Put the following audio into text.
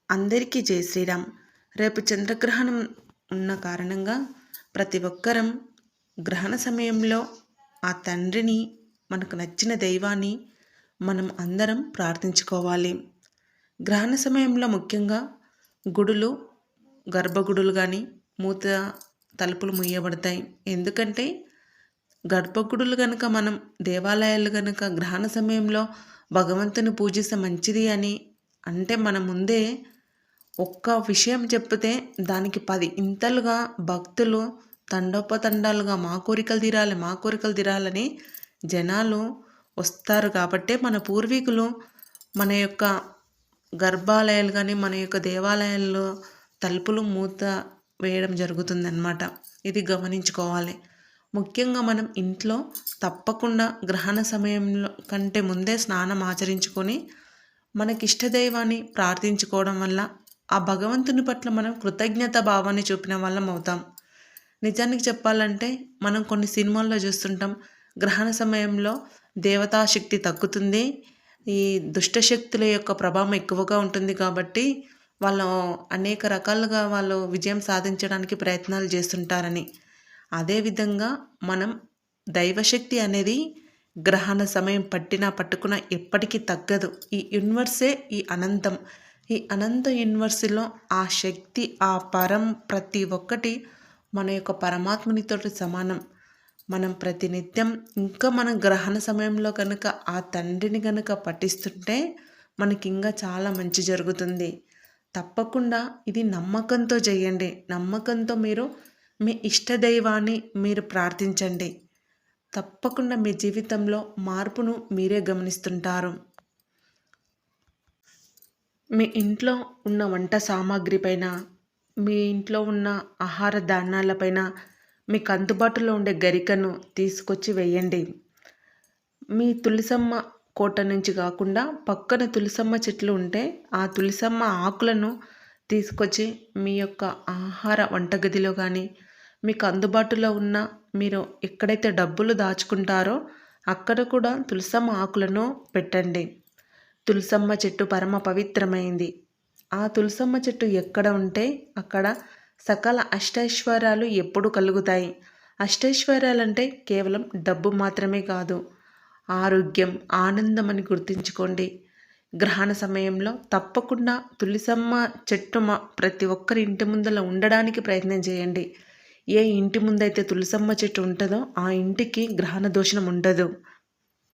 అందరికీ జై శ్రీరామ్. రేపు చంద్రగ్రహణం ఉన్న కారణంగా ప్రతి ఒక్కరం గ్రహణ సమయంలో ఆ తండ్రిని, మనకు నచ్చిన దైవాన్ని మనం అందరం ప్రార్థించుకోవాలి. గ్రహణ సమయంలో ముఖ్యంగా గుడులు, గర్భగుడులు కానీ మూత తలుపులు ముయ్యబడతాయి. ఎందుకంటే గర్భగుడులు కనుక మనం దేవాలయాలు కనుక గ్రహణ సమయంలో భగవంతుని పూజిస్తే మంచిది అని అంటే మన ముందే ఒక్క విషయం చెప్తే దానికి 10 ఇంతలుగా భక్తులు తండోపతండాలుగా మా కోరికలు తీరాలి, మా కోరికలు తీరాలని జనాలు వస్తారు. కాబట్టే మన పూర్వీకులు మన యొక్క గర్భాలయాలు కానీ మన యొక్క దేవాలయాల్లో తలుపులు మూత వేయడం జరుగుతుందన్నమాట. ఇది గమనించుకోవాలి. ముఖ్యంగా మనం ఇంట్లో తప్పకుండా గ్రహణ సమయంలో కంటే ముందే స్నానం ఆచరించుకొని మనకిష్టదైవాన్ని ప్రార్థించుకోవడం వల్ల ఆ భగవంతుని పట్ల మనం కృతజ్ఞత భావాన్ని చూపిన వాళ్ళం అవుతాం. నిజానికి చెప్పాలంటే మనం కొన్ని సినిమాల్లో చూస్తుంటాం, గ్రహణ సమయంలో దేవతాశక్తి తగ్గుతుంది, ఈ దుష్టశక్తుల యొక్క ప్రభావం ఎక్కువగా ఉంటుంది కాబట్టి వాళ్ళు అనేక రకాలుగా వాళ్ళు విజయం సాధించడానికి ప్రయత్నాలు చేస్తుంటారని. అదేవిధంగా మనం దైవశక్తి అనేది గ్రహణ సమయం పట్టుకున్న ఎప్పటికీ తగ్గదు. ఈ యూనివర్సే ఈ అనంతం. ఈ అనంత యూనివర్స్లో ఆ శక్తి, ఆ పరం ప్రతి ఒక్కటి మన యొక్క పరమాత్మనితోటి సమానం. మనం ప్రతినిత్యం ఇంకా మనం గ్రహణ సమయంలో కనుక ఆ తండ్రిని కనుక పఠిస్తుంటే మనకి ఇంకా చాలా మంచి జరుగుతుంది. తప్పకుండా ఇది నమ్మకంతో చేయండి. నమ్మకంతో మీరు మీ ఇష్టదైవాన్ని మీరు ప్రార్థించండి. తప్పకుండా మీ జీవితంలో మార్పును మీరే గమనిస్తుంటారు. మీ ఇంట్లో ఉన్న వంట సామాగ్రి పైన, మీ ఇంట్లో ఉన్న ఆహార ధాన్యాలపైన మీకు అందుబాటులో ఉండే గరికను తీసుకొచ్చి వేయండి. మీ తులసమ్మ కోట నుంచి కాకుండా పక్కన తులసమ్మ చెట్లు ఉంటే ఆ తులసమ్మ ఆకులను తీసుకొచ్చి మీ యొక్క ఆహార వంటగదిలో కానీ మీకు అందుబాటులో ఉన్న మీరు ఎక్కడైతే డబ్బులు దాచుకుంటారో అక్కడ కూడా తులసమ్మ ఆకులను పెట్టండి. తులసమ్మ చెట్టు పరమ పవిత్రమైంది. ఆ తులసమ్మ చెట్టు ఎక్కడ ఉంటే అక్కడ సకల అష్టైశ్వర్యాలు ఎప్పుడు కలుగుతాయి. అష్టైశ్వర్యాలు అంటే కేవలం డబ్బు మాత్రమే కాదు, ఆరోగ్యం, ఆనందం అని గుర్తుంచుకోండి. గ్రహణ సమయంలో తప్పకుండా తులసమ్మ చెట్టు ప్రతి ఒక్కరి ఇంటి ముందర ఉండడానికి ప్రయత్నం చేయండి. ఏ ఇంటి ముందైతే తులసమ్మ చెట్టు ఉంటుందో ఆ ఇంటికి గ్రహణ దోషం ఉండదు.